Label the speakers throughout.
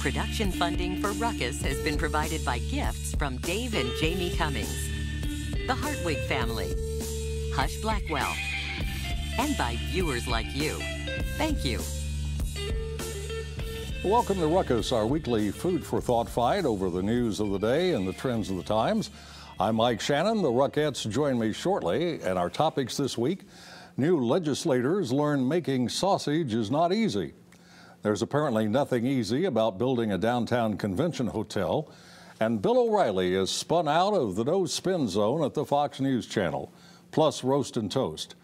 Speaker 1: Production funding for Ruckus has been provided by gifts from Dave and Jamie Cummings, the Hartwig family, Hush Blackwell, and by viewers like you. Thank you.
Speaker 2: Welcome to Ruckus, our weekly food for thought fight over the news of the day and the trends of the times. I'm Mike Shannon. The Ruckettes join me shortly, and our topics this week: new legislators learn making sausage is not easy. There's apparently nothing easy about building a downtown convention hotel, and Bill O'Reilly is spun out of the no spin zone at the Fox News Channel, plus roast and toast.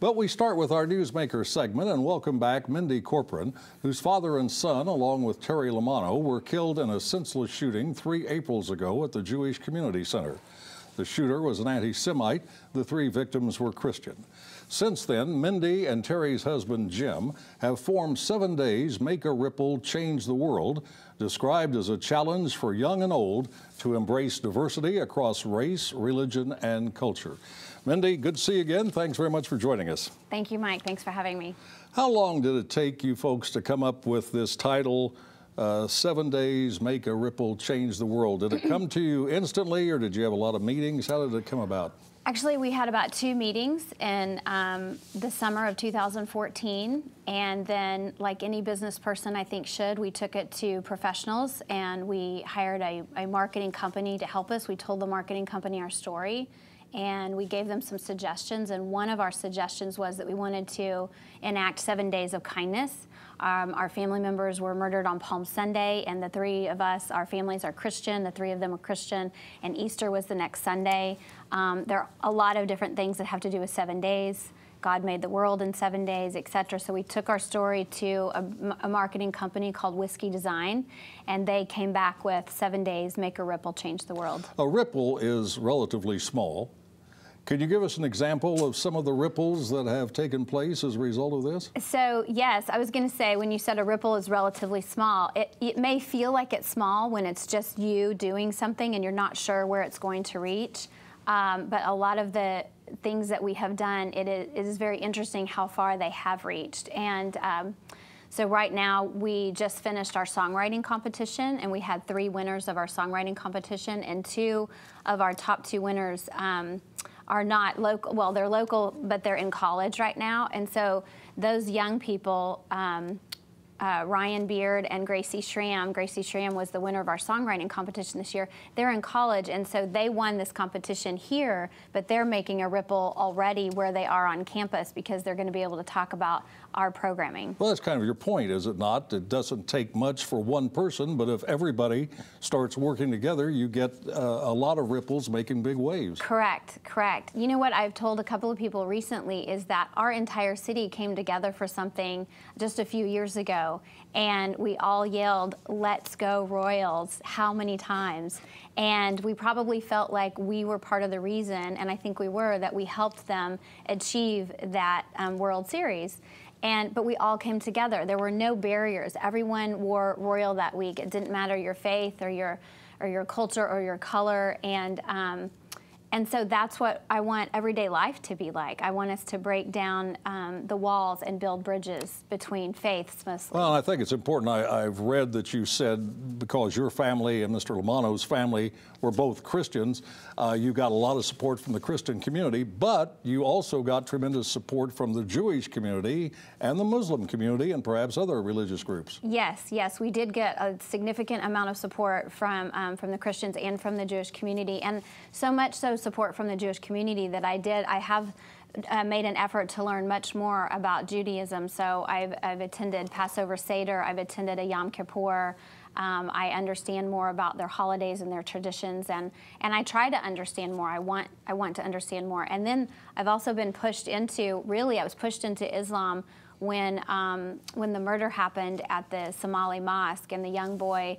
Speaker 2: But we start with our Newsmaker segment and welcome back Mindy Corporon, whose father and son, along with Terry Lamanno, were killed in a senseless shooting 3 Aprils ago at the Jewish Community Center. The shooter was an anti-Semite. The 3 victims were Christian. Since then, Mindy and Terry's husband, Jim, have formed 7 Days Make a Ripple, Change the World, described as a challenge for young and old to embrace diversity across race, religion, and culture. Mindy, good to see you again. Thanks very much for joining us.
Speaker 3: Thank you, Mike. Thanks for having me.
Speaker 2: How long did it take you folks to come up with this title, 7 Days Make a Ripple, Change the World? Did it come to you instantly, or did you have a lot of meetings? How did it come about?
Speaker 3: Actually, we had about 2 meetings in the summer of 2014, and then, like any business person I think should, we took it to professionals, and we hired a marketing company to help us. We told the marketing company our story, and we gave them some suggestions, and one of our suggestions was that we wanted to enact 7 days of kindness. Our family members were murdered on Palm Sunday, and the 3 of us, our families are Christian, the 3 of them are Christian, and Easter was the next Sunday. There are a lot of different things that have to do with 7 days. God made the world in 7 days, etc. So we took our story to a marketing company called Whiskey Design, and they came back with 7 Days Make a Ripple, Change the World.
Speaker 2: A ripple is relatively small. Could you give us an example of some of the ripples that have taken place as a result of this?
Speaker 3: So, yes, I was going to say, when you said a ripple is relatively small, it may feel like it's small when it's just you doing something and you're not sure where it's going to reach. But a lot of the things that we have done, it is very interesting how far they have reached. And so right now, we just finished our songwriting competition, and we had 3 winners of our songwriting competition, and 2 of our top 2 winners are not local. Well, they're local, but they're in college right now. And so those young people, Ryan Beard and Gracie Schramm. Gracie Schramm was the winner of our songwriting competition this year. They're in college, and so they won this competition here, but they're making a ripple already where they are on campus because they're going to be able to talk about our programming.
Speaker 2: Well, that's kind of your point, is it not? It doesn't take much for one person, but if everybody starts working together, you get a lot of ripples making big waves.
Speaker 3: Correct, correct. You know what I've told a couple of people recently is that our entire city came together for something just a few years ago, and we all yelled, "Let's go Royals," how many times? And we probably felt like we were part of the reason, and I think we were, that we helped them achieve that World Series. But we all came together. There were no barriers. Everyone wore Royal that week. It didn't matter your faith or your culture or your color. And so that's what I want everyday life to be like. I want us to break down the walls and build bridges between faiths mostly.
Speaker 2: Well, I think it's important. I've read that you said because your family and Mr. Lamanno's family were both Christians, you got a lot of support from the Christian community, but you also got tremendous support from the Jewish community and the Muslim community and perhaps other religious groups.
Speaker 3: Yes, yes, we did get a significant amount of support from the Christians and from the Jewish community, and so much so support from the Jewish community that I have made an effort to learn much more about Judaism. So I've attended Passover Seder, I've attended a Yom Kippur. I understand more about their holidays and their traditions, and I try to understand more. I want to understand more. And then I've also been pushed into, I was pushed into Islam when the murder happened at the Somali mosque, and the young boy,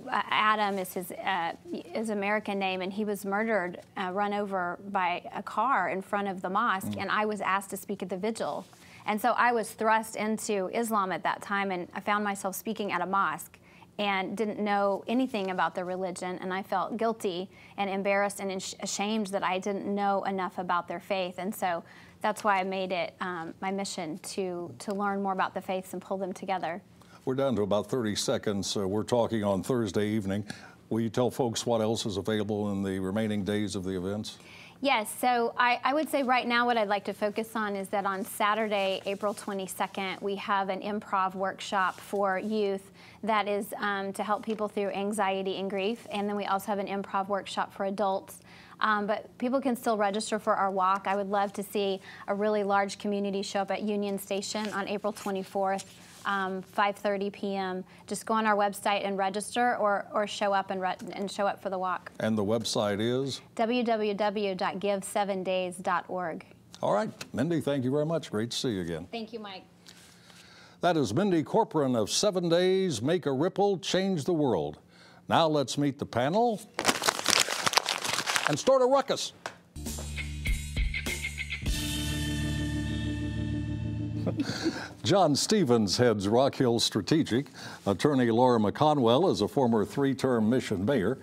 Speaker 3: Adam is his American name, and he was murdered, run over by a car in front of the mosque, and I was asked to speak at the vigil. And so I was thrust into Islam at that time, and I found myself speaking at a mosque and didn't know anything about the religion, and I felt guilty and embarrassed and ashamed that I didn't know enough about their faith. And so that's why I made it my mission to learn more about the faiths and pull them together.
Speaker 2: We're down to about 30 seconds. We're talking on Thursday evening. Will you tell folks what else is available in the remaining days of the events?
Speaker 3: Yes, so I would say right now what I'd like to focus on is that on Saturday, April 22nd, we have an improv workshop for youth that is to help people through anxiety and grief. And then we also have an improv workshop for adults. But people can still register for our walk. I would love to see a really large community show up at Union Station on April 24th. 5:30 p.m. Just go on our website and register, or show up and show up for the walk.
Speaker 2: And the website is?
Speaker 3: www.give7days.org.
Speaker 2: All right. Mindy, thank you very much. Great to see you again.
Speaker 3: Thank you, Mike.
Speaker 2: That is Mindy Corcoran of 7 Days, Make a Ripple, Change the World. Now let's meet the panel and start a ruckus. John Stevens heads Rock Hill Strategic. Attorney Laura McConwell is a former 3-term Mission mayor.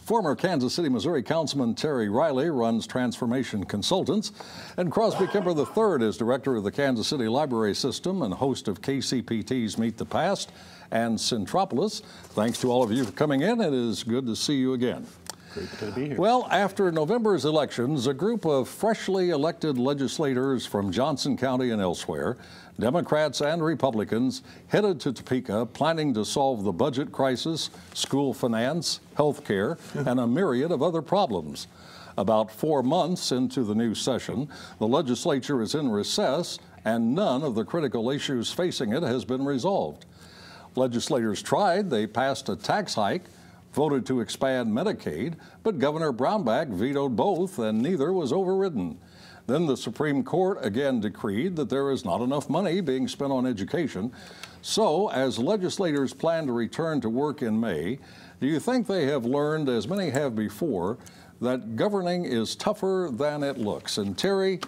Speaker 2: Former Kansas City, Missouri Councilman Terry Riley runs Transformation Consultants. And Crosby Kemper III is director of the Kansas City Library System and host of KCPT's Meet the Past and Centropolis. Thanks to all of you for coming in. It is good to see you again.
Speaker 4: Great to be here.
Speaker 2: Well, after November's elections, a group of freshly elected legislators from Johnson County and elsewhere, Democrats and Republicans, headed to Topeka planning to solve the budget crisis, school finance, health care, and a myriad of other problems. About 4 months into the new session, the legislature is in recess, and none of the critical issues facing it has been resolved. Legislators tried. They passed a tax hike, voted to expand Medicaid, but Governor Brownback vetoed both, and neither was overridden. Then the Supreme Court again decreed that there is not enough money being spent on education. So, as legislators plan to return to work in May, do you think they have learned, as many have before, that governing is tougher than it looks? And Terry,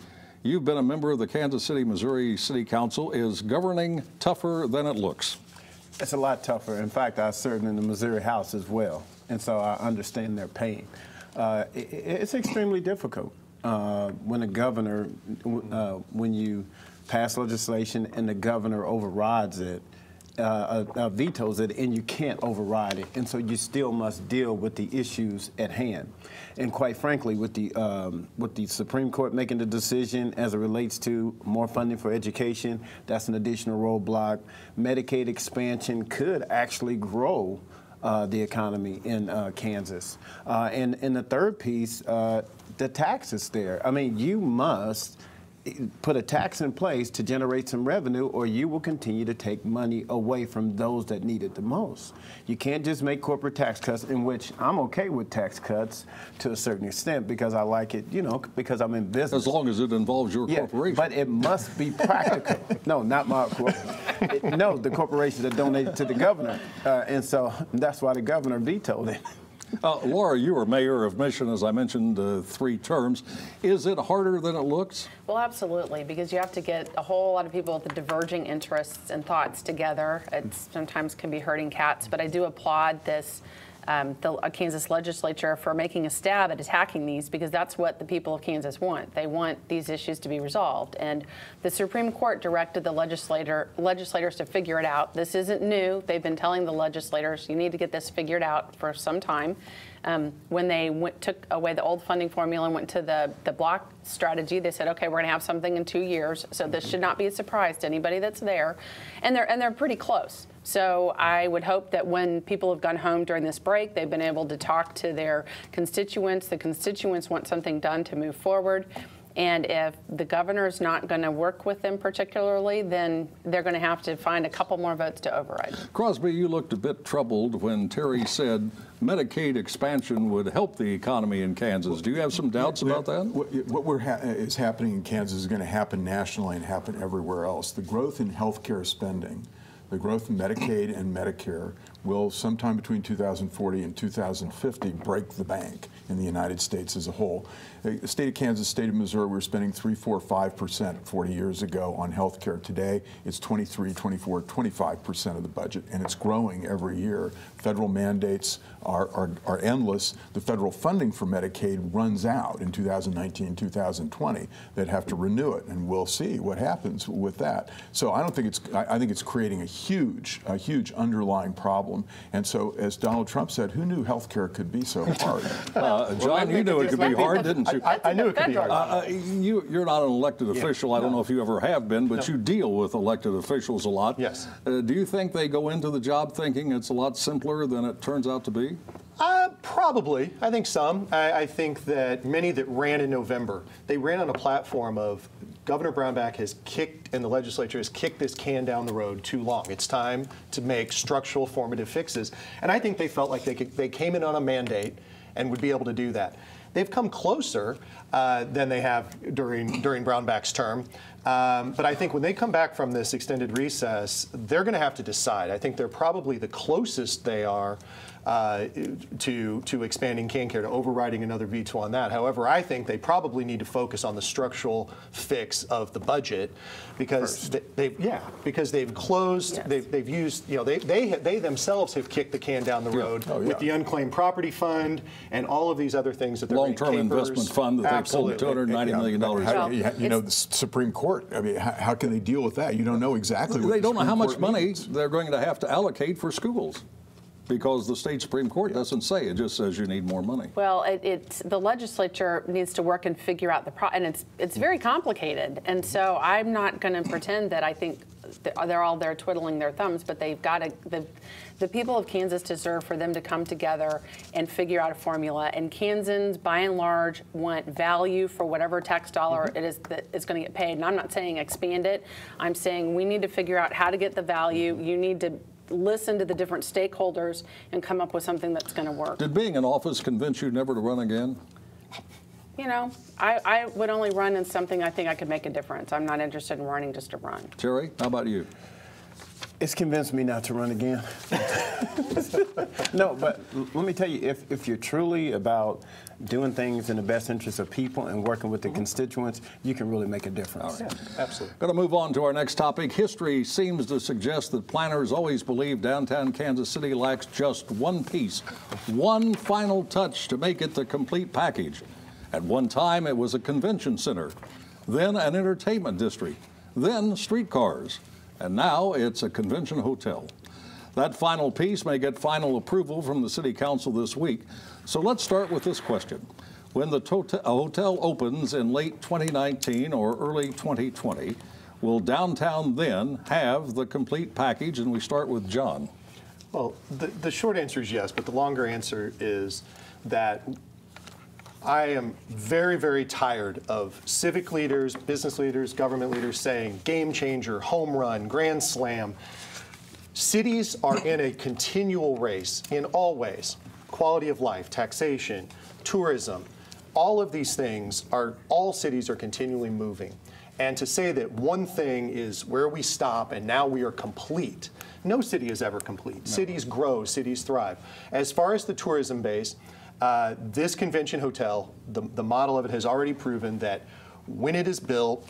Speaker 2: you've been a member of the Kansas City, Missouri City Council. Is governing tougher than it looks?
Speaker 4: It's a lot tougher. In fact, I served in the Missouri House as well, and so I understand their pain. It's extremely difficult when a governor, when you pass legislation and the governor overrides it, vetoes it, and you can't override it, and so you still must deal with the issues at hand. And quite frankly, with the Supreme Court making the decision as it relates to more funding for education, that's an additional roadblock. Medicaid expansion could actually grow the economy in Kansas. And the third piece, the taxes there. I mean, you must put a tax in place to generate some revenue, or you will continue to take money away from those that need it the most. You can't just make corporate tax cuts, in which I'm okay with tax cuts to a certain extent because I like it, you know, because I'm in business.
Speaker 2: As long as it involves your corporation.
Speaker 4: But it must be practical. No, not my corporation. No, the corporation that donated to the governor. And so that's why the governor vetoed it.
Speaker 2: Laura, you were mayor of Mission, as I mentioned, 3 terms. Is it harder than it looks?
Speaker 5: Well, absolutely, because you have to get a whole lot of people with the diverging interests and thoughts together. It sometimes can be herding cats, but I do applaud this, the Kansas legislature for making a stab at attacking these, because that's what the people of Kansas want. They want these issues to be resolved. And the Supreme Court directed the legislators to figure it out. This isn't new. They've been telling the legislators, you need to get this figured out for some time. When they took away the old funding formula and went to the block strategy, they said, okay, we're going to have something in 2 years. So this should not be a surprise to anybody that's there. And they're pretty close. So I would hope that when people have gone home during this break, they've been able to talk to their constituents. The constituents want something done to move forward. And if the governor is not going to work with them particularly, then they're going to have to find a couple more votes to override.
Speaker 2: Crosby, you looked a bit troubled when Terry said Medicaid expansion would help the economy in Kansas. Do you have some doubts about that?
Speaker 6: What is happening in Kansas is going to happen nationally and happen everywhere else. The growth in health care spending, the growth in Medicaid and Medicare will sometime between 2040 and 2050 break the bank in the United States as a whole. The state of Kansas, state of Missouri, we were spending 3, 4, 5% 40 years ago on health care. Today, it's 23, 24, 25% of the budget, and it's growing every year. Federal mandates are endless. The federal funding for Medicaid runs out in 2019, 2020. They'd have to renew it, and we'll see what happens with that. So I don't think I think it's creating a huge underlying problem. And so, as Donald Trump said, who knew health care could be so hard?
Speaker 2: John, you knew it could be hard, didn't you?
Speaker 7: I knew it could be hard.
Speaker 2: You're not an elected official. I don't know if you ever have been, but you deal with elected officials a lot.
Speaker 7: Yes.
Speaker 2: Do you think they go into the job thinking it's a lot simpler than it turns out to be?
Speaker 7: Probably. I think some. I think that many that ran in November, they ran on a platform of Governor Brownback has kicked, and the legislature has kicked this can down the road too long. It's time to make structural formative fixes. And I think they felt like they came in on a mandate and would be able to do that. They've come closer than they have during Brownback's term. But I think when they come back from this extended recess, they're going to have to decide. I think they're probably the closest they are to expanding CanCare, to overriding another veto on that. However, I think they probably need to focus on the structural fix of the budget, because they've closed,
Speaker 5: yes.
Speaker 7: they've used, they themselves have kicked the can down the road with the unclaimed property fund and all of these other things that they're
Speaker 2: long-term investment fund that they pulled $290 million.
Speaker 6: The Supreme Court, I mean, how can they deal with that? You don't know exactly what
Speaker 2: They don't know how much money
Speaker 6: means.
Speaker 2: they're going to have to allocate for schools, because the state Supreme Court doesn't say. It just says you need more money.
Speaker 5: Well, the legislature needs to work and figure out and it's very complicated. And so I'm not going to pretend that I think they're all there twiddling their thumbs, but they've got to, the people of Kansas deserve for them to come together and figure out a formula. And Kansans, by and large, want value for whatever tax dollar it is that is going to get paid. And I'm not saying expand it. I'm saying we need to figure out how to get the value. You need to listen to the different stakeholders and come up with something that's going to work.
Speaker 2: Did being in office convince you never to run again?
Speaker 5: You know, I would only run in something I think I could make a difference. I'm not interested in running just to run.
Speaker 2: Terry, how about you?
Speaker 4: It's convinced me not to run again. No, but let me tell you, if you're truly about doing things in the best interest of people and working with the constituents, you can really make a difference.
Speaker 2: All right.
Speaker 7: Yeah, absolutely.
Speaker 2: Going to move on to our next topic. History seems to suggest that planners always believed downtown Kansas City lacks just one piece, one final touch to make it the complete package. At one time, it was a convention center, then an entertainment district, then streetcars, and now it's a convention hotel. That final piece may get final approval from the City Council this week. So let's start with this question. When the hotel opens in late 2019 or early 2020, will downtown then have the complete package? And we start with John.
Speaker 7: Well, the short answer is yes, but the longer answer is that I am very, very tired of civic leaders, business leaders, government leaders saying game changer, home run, grand slam. Cities are in a continual race in all ways. Quality of life, taxation, tourism, all of these things all cities are continually moving. And to say that one thing is where we stop and now we are complete, no city is ever complete. No. Cities grow, cities thrive. As far as the tourism base, this convention hotel, the model of it has already proven that when it is built,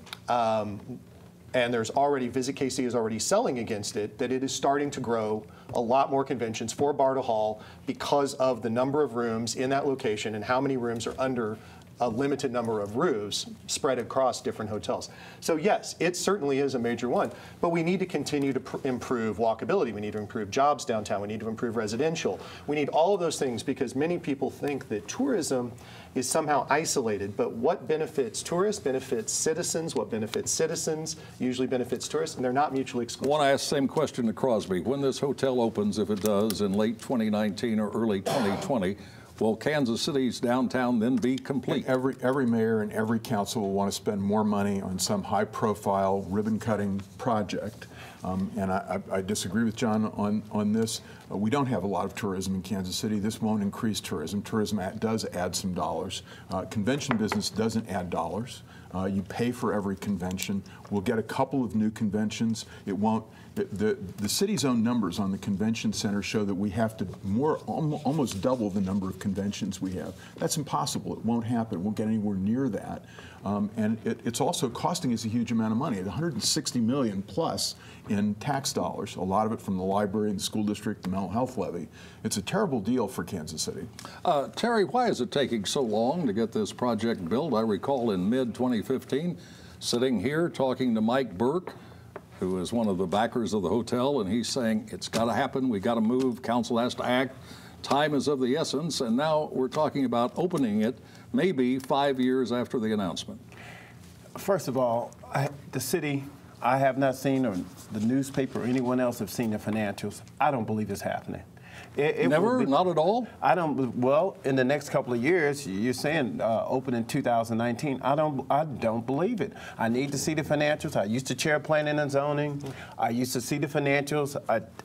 Speaker 7: and there's already, Visit KC is already selling against it, that it is starting to grow a lot more conventions for Bartle Hall because of the number of rooms in that location and how many rooms are under a limited number of roofs spread across different hotels. So yes, it certainly is a major one, but we need to continue to improve walkability. We need to improve jobs downtown. We need to improve residential. We need all of those things because many people think that tourism is somehow isolated, but what benefits tourists benefits citizens. What benefits citizens usually benefits tourists, and they're not mutually exclusive.
Speaker 2: I want to ask the same question to Crosby. When this hotel opens, if it does, in late 2019 or early 2020, will Kansas City's downtown then be complete?
Speaker 6: Every mayor and every council will want to spend more money on some high-profile, ribbon-cutting project. And I disagree with John on this. We don't have a lot of tourism in Kansas City. This won't increase tourism. Tourism does add some dollars. Convention business doesn't add dollars. You pay for every convention. We'll get a couple of new conventions. It won't. The city's own numbers on the convention center show that we have to almost double the number of conventions we have. That's impossible. It won't happen. It won't get anywhere near that. And it's also costing us a huge amount of money, $160 million plus in tax dollars, a lot of it from the library and the school district, the mental health levy. It's a terrible deal for Kansas City.
Speaker 2: Terry, why is it taking so long to get this project built? I recall in mid-2015, sitting here talking to Mike Burke, who is one of the backers of the hotel, and he's saying, it's got to happen, we got to move, council has to act, time is of the essence, and now we're talking about opening it maybe 5 years after the announcement.
Speaker 4: First of all, the city, I have not seen, or the newspaper or anyone else have seen the financials. I don't believe it's happening.
Speaker 2: Never? Not at all?
Speaker 4: I don't. Well, in the next couple of years, you're saying open in 2019. I don't believe it. I need to see the financials. I used to chair planning and zoning. I used to see the financials.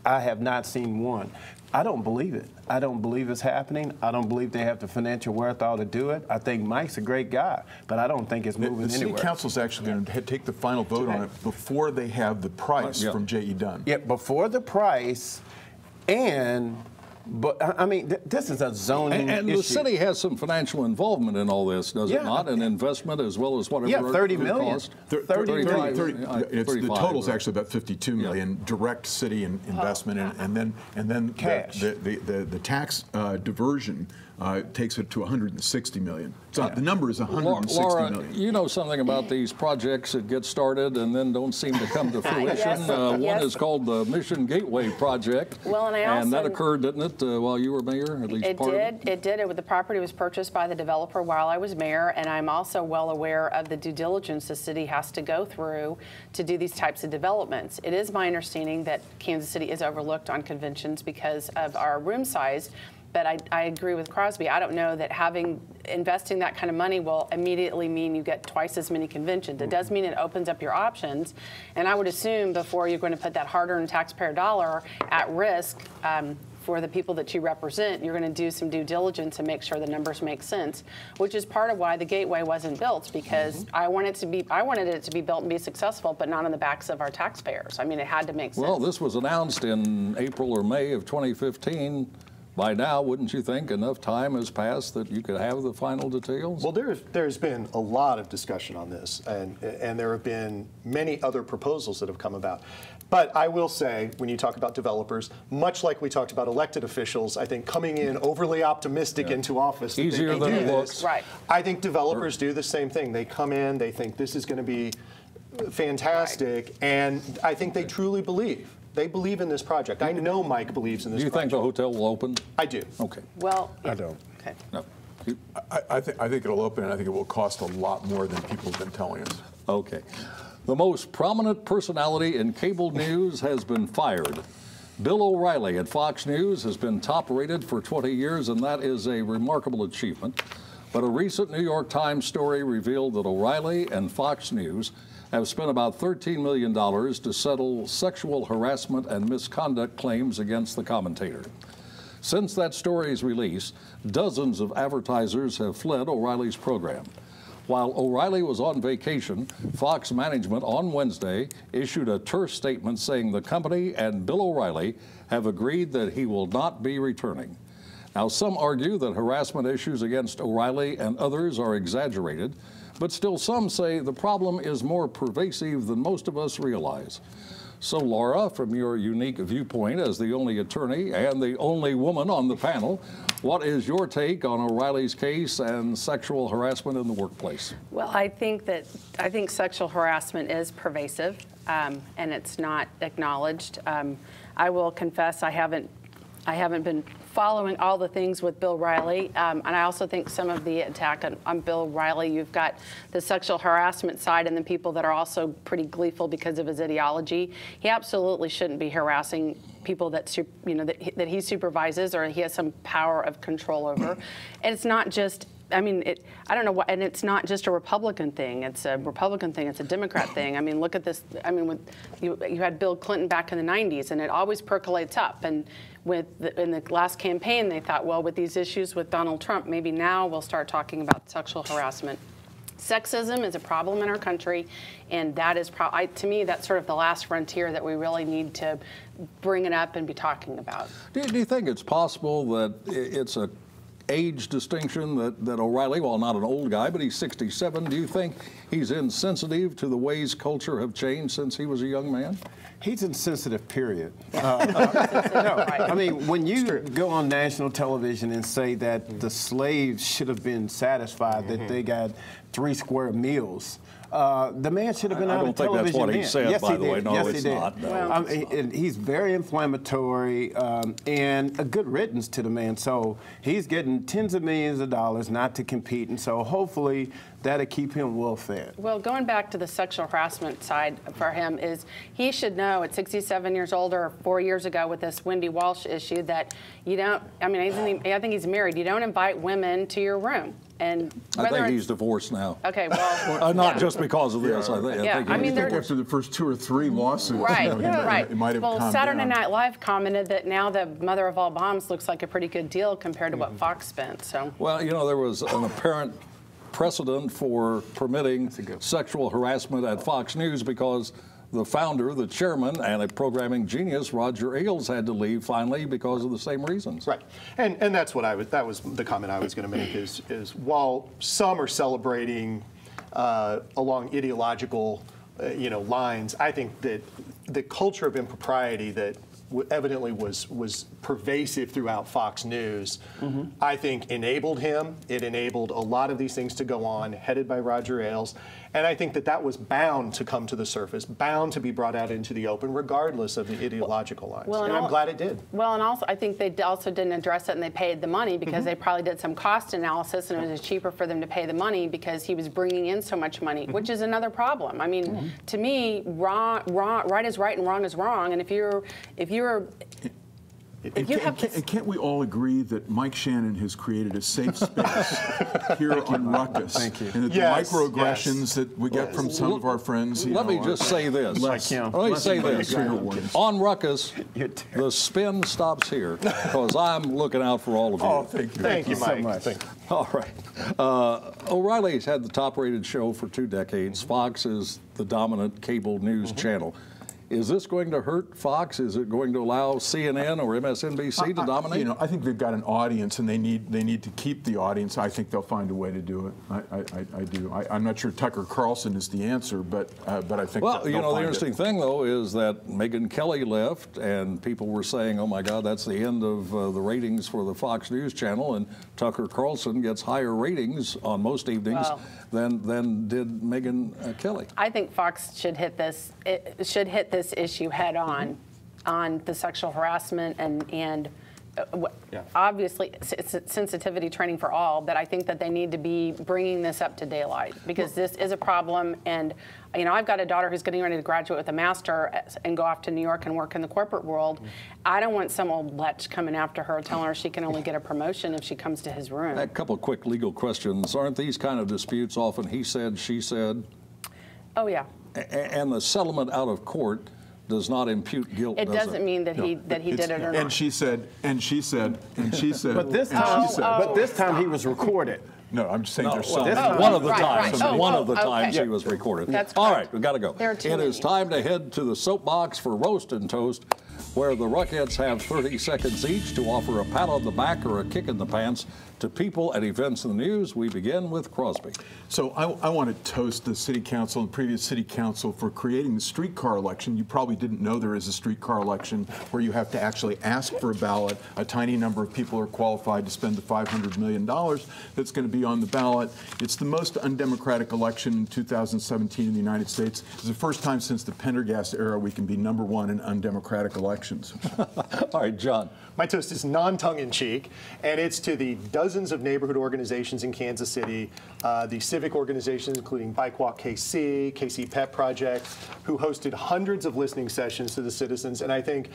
Speaker 4: I have not seen one. I don't believe it. I don't believe it's happening. I don't believe they have the financial wherewithal to do it. I think Mike's a great guy, but I don't think it's moving
Speaker 6: anywhere. The city council's actually going to take the final vote on it before they have the price from J.E. Dunn.
Speaker 4: Yeah, before the price, but I mean, this is a zoning
Speaker 2: and
Speaker 4: issue.
Speaker 2: the city has some financial involvement in all this, does it not? An investment as well as whatever.
Speaker 4: Yeah, $30 million.
Speaker 2: Cost.
Speaker 4: 30 million.
Speaker 6: The total's actually about $52 million direct city investment, and then
Speaker 4: cash.
Speaker 6: The tax diversion takes it to $160 million. So the number is $160 million.
Speaker 2: You know something about these projects that get started and then don't seem to come to fruition. One is called the Mission Gateway Project.
Speaker 5: Well,
Speaker 2: and that occurred, didn't it, while you were mayor? At least
Speaker 5: it did. It did. The property was purchased by the developer while I was mayor, and I'm also well aware of the due diligence the city has to go through to do these types of developments. It is my understanding that Kansas City is overlooked on conventions because of our room size. But I agree with Crosby. I don't know that investing that kind of money will immediately mean you get twice as many conventions. It does mean it opens up your options. And I would assume before you're going to put that hard-earned taxpayer dollar at risk for the people that you represent, you're going to do some due diligence and make sure the numbers make sense, which is part of why the Gateway wasn't built, because I wanted it to be built and be successful, but not on the backs of our taxpayers. I mean, it had to make sense.
Speaker 2: Well, this was announced in April or May of 2015. By now, wouldn't you think enough time has passed that you could have the final details?
Speaker 7: Well, there's been a lot of discussion on this, and there have been many other proposals that have come about. But I will say, when you talk about developers, much like we talked about elected officials, I think coming in overly optimistic into office,
Speaker 2: easier than it looks.
Speaker 5: Right.
Speaker 7: I think developers do the same thing. They come in, they think this is going to be fantastic, and I think they truly believe. They believe in this project. I know Mike believes in this project.
Speaker 2: Do you think the hotel will open?
Speaker 7: I do.
Speaker 2: Okay.
Speaker 5: Well,
Speaker 4: I don't.
Speaker 5: Okay.
Speaker 2: No.
Speaker 6: I think it'll open, and I think it will cost a lot more than people have been telling us.
Speaker 2: Okay. The most prominent personality in cable news has been fired. Bill O'Reilly at Fox News has been top-rated for 20 years, and that is a remarkable achievement. But a recent New York Times story revealed that O'Reilly and Fox News have spent about $13 million to settle sexual harassment and misconduct claims against the commentator. Since that story's release, dozens of advertisers have fled O'Reilly's program. While O'Reilly was on vacation, Fox management on Wednesday issued a terse statement saying the company and Bill O'Reilly have agreed that he will not be returning. Now, some argue that harassment issues against O'Reilly and others are exaggerated, but still some say the problem is more pervasive than most of us realize. So, Laura, from your unique viewpoint as the only attorney and the only woman on the panel, what is your take on O'Reilly's case and sexual harassment in the workplace?
Speaker 5: Well, I think sexual harassment is pervasive, and it's not acknowledged. I will confess I haven't been following all the things with Bill O'Reilly, and I also think some of the attack on Bill O'Reilly, you've got the sexual harassment side and the people that are also pretty gleeful because of his ideology. He absolutely shouldn't be harassing people that that he supervises or he has some power of control over. And it's not just, I don't know what, and it's not just a Republican thing. It's a Republican thing. It's a Democrat thing. I mean, look at this. I mean, you had Bill Clinton back in the 90s, and it always percolates up. And in the last campaign, they thought, well, with these issues with Donald Trump, maybe now we'll start talking about sexual harassment. Sexism is a problem in our country, and that is, to me, that's sort of the last frontier that we really need to bring it up and be talking about.
Speaker 2: Do you think it's possible that it's a age distinction that O'Reilly, well, not an old guy, but he's 67. Do you think he's insensitive to the ways culture have changed since he was a young man?
Speaker 4: He's insensitive, period. No, I mean, when you go on national television and say that the slaves should have been satisfied that they got 3 square meals, the man should have been on television.
Speaker 2: I don't think that's what he said,
Speaker 4: yes,
Speaker 2: by
Speaker 4: he
Speaker 2: the way.
Speaker 4: did.
Speaker 2: No,
Speaker 4: yes,
Speaker 2: it's
Speaker 4: he did.
Speaker 2: not. No.
Speaker 5: Well,
Speaker 4: and he's very inflammatory and a good riddance to the man. So he's getting tens of millions of dollars not to compete, and so hopefully that'll keep him well fed.
Speaker 5: Well, going back to the sexual harassment side for him is he should know at 67 years old or 4 years ago with this Wendy Walsh issue that you don't, I mean, I think he's married. You don't invite women to your room. And
Speaker 2: I think he's divorced now.
Speaker 5: Okay, well.
Speaker 2: Not just because of this. I think
Speaker 5: I mean,
Speaker 6: after the first 2 or 3 lawsuits,
Speaker 5: right,
Speaker 6: right. It might have
Speaker 5: well,
Speaker 6: calmed
Speaker 5: Saturday
Speaker 6: down.
Speaker 5: Night Live commented that now the mother of all bombs looks like a pretty good deal compared to what Fox spent. So.
Speaker 2: Well, you know, there was an apparent precedent for permitting sexual harassment at Fox News because the founder, the chairman, and a programming genius, Roger Ailes, had to leave finally because of the same reasons.
Speaker 7: Right, and that's what that was the comment I was going to make is while some are celebrating along ideological lines, I think that the culture of impropriety that evidently was pervasive throughout Fox News, I think enabled him. It enabled a lot of these things to go on, headed by Roger Ailes. And I think that was bound to come to the surface, bound to be brought out into the open, regardless of the ideological lines.
Speaker 5: Well,
Speaker 7: and I'm glad it did.
Speaker 5: Well, and also I think they also didn't address it, and they paid the money because they probably did some cost analysis, and it was cheaper for them to pay the money because he was bringing in so much money, which is another problem. I mean, to me, right is right and wrong is wrong. And if you're
Speaker 6: can't we all agree that Mike Shannon has created a safe space here on Ruckus?
Speaker 4: Thank you.
Speaker 6: And that the microaggressions that we get from some of our friends.
Speaker 2: Let me just say this. On Ruckus, the spin stops here because I'm looking out for all of you.
Speaker 6: Oh, thank you.
Speaker 7: Thank you, Mike.
Speaker 4: so much.
Speaker 7: Thank you.
Speaker 2: All right. O'Reilly's had the top-rated show for 2 decades. Fox is the dominant cable news channel. Is this going to hurt Fox? Is it going to allow CNN or MSNBC to dominate?
Speaker 6: I think they've got an audience, and they need to keep the audience. I think they'll find a way to do it. I do. I'm not sure Tucker Carlson is the answer, but I think.
Speaker 2: Well,
Speaker 6: the
Speaker 2: interesting thing though is that Megyn Kelly left, and people were saying, "Oh my God, that's the end of the ratings for the Fox News channel." And Tucker Carlson gets higher ratings on most evenings than did Megyn Kelly.
Speaker 5: I think Fox should hit this. It should hit this issue head on the sexual harassment and obviously it's sensitivity training for all, but I think that they need to be bringing this up to daylight because this is a problem. And I've got a daughter who's getting ready to graduate with a master and go off to New York and work in the corporate world. I don't want some old lech coming after her telling her she can only get a promotion if she comes to his room.
Speaker 2: A couple of quick legal questions. Aren't these kind of disputes often he said, she said?
Speaker 5: Oh yeah.
Speaker 2: And the settlement out of court does not impute guilt.
Speaker 5: It doesn't mean that he did it or not.
Speaker 6: And she said, and she said, and she said.
Speaker 4: But this time he was recorded.
Speaker 6: No, I'm just saying there's some.
Speaker 2: One of the times.
Speaker 5: Right.
Speaker 2: One of the times he was recorded.
Speaker 5: That's
Speaker 2: all
Speaker 5: correct.
Speaker 2: right, we got to go. It is time to head to the soapbox for Roast and Toast, where the Ruckettes have 30 seconds each to offer a pat on the back or a kick in the pants to people and events in the news. We begin with Crosby.
Speaker 6: So I want to toast the city council and previous city council for creating the streetcar election. You probably didn't know there is a streetcar election where you have to actually ask for a ballot. A tiny number of people are qualified to spend the $500 million that's going to be on the ballot. It's the most undemocratic election in 2017 in the United States. It's the first time since the Pendergast era we can be #1 in undemocratic elections.
Speaker 2: All right, John.
Speaker 7: My toast is non-tongue-in-cheek, and it's to the dozens of neighborhood organizations in Kansas City, the civic organizations, including Bike Walk KC, KC Pet Project, who hosted hundreds of listening sessions to the citizens. And I think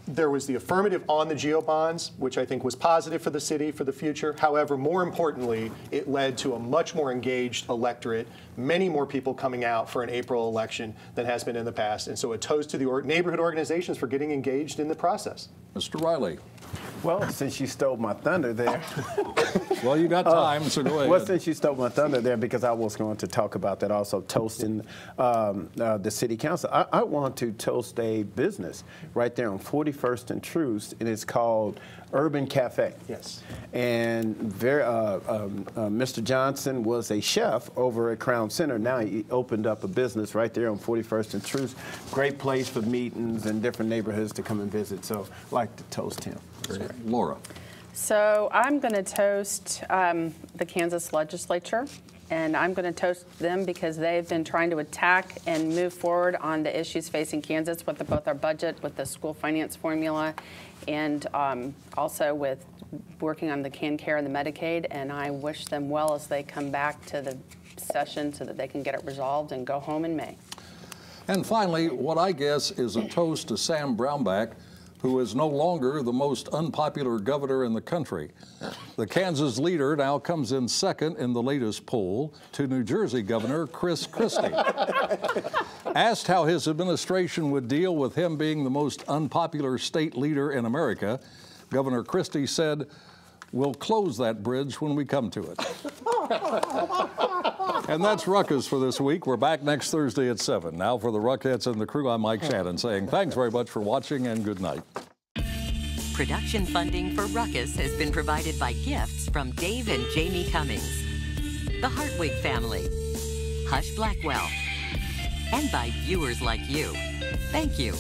Speaker 7: There was the affirmative on the GEO bonds, which I think was positive for the city for the future. However, more importantly, it led to a much more engaged electorate, many more people coming out for an April election than has been in the past. And so a toast to the neighborhood organizations for getting engaged in the process.
Speaker 2: Mr. Riley.
Speaker 4: Well, since you stole my thunder there.
Speaker 2: Well, you got time, so go ahead.
Speaker 4: Well, since you stole my thunder there, because I was going to talk about that also, toasting the city council. I want to toast a business right there on 41st and Truce, and it's called Urban Cafe.
Speaker 7: Yes.
Speaker 4: And Mr. Johnson was a chef over at Crown Center. Now he opened up a business right there on 41st and Truce. Great place for meetings and different neighborhoods to come and visit. So I'd like to toast him.
Speaker 2: Laura.
Speaker 5: So I'm going to toast the Kansas legislature, and I'm going to toast them because they've been trying to attack and move forward on the issues facing Kansas with both our budget, with the school finance formula, and also with working on the CanCare and the Medicaid. And I wish them well as they come back to the session so that they can get it resolved and go home in May.
Speaker 2: And finally, what I guess is a toast to Sam Brownback, who is no longer the most unpopular governor in the country. The Kansas leader now comes in second in the latest poll to New Jersey Governor Chris Christie. Asked how his administration would deal with him being the most unpopular state leader in America, Governor Christie said, "We'll close that bridge when we come to it." And that's Ruckus for this week. We're back next Thursday at 7. Now for the Ruckettes and the crew, I'm Mike Shannon saying thanks very much for watching and good night.
Speaker 1: Production funding for Ruckus has been provided by gifts from Dave and Jamie Cummings, the Hartwig family, Hush Blackwell, and by viewers like you. Thank you.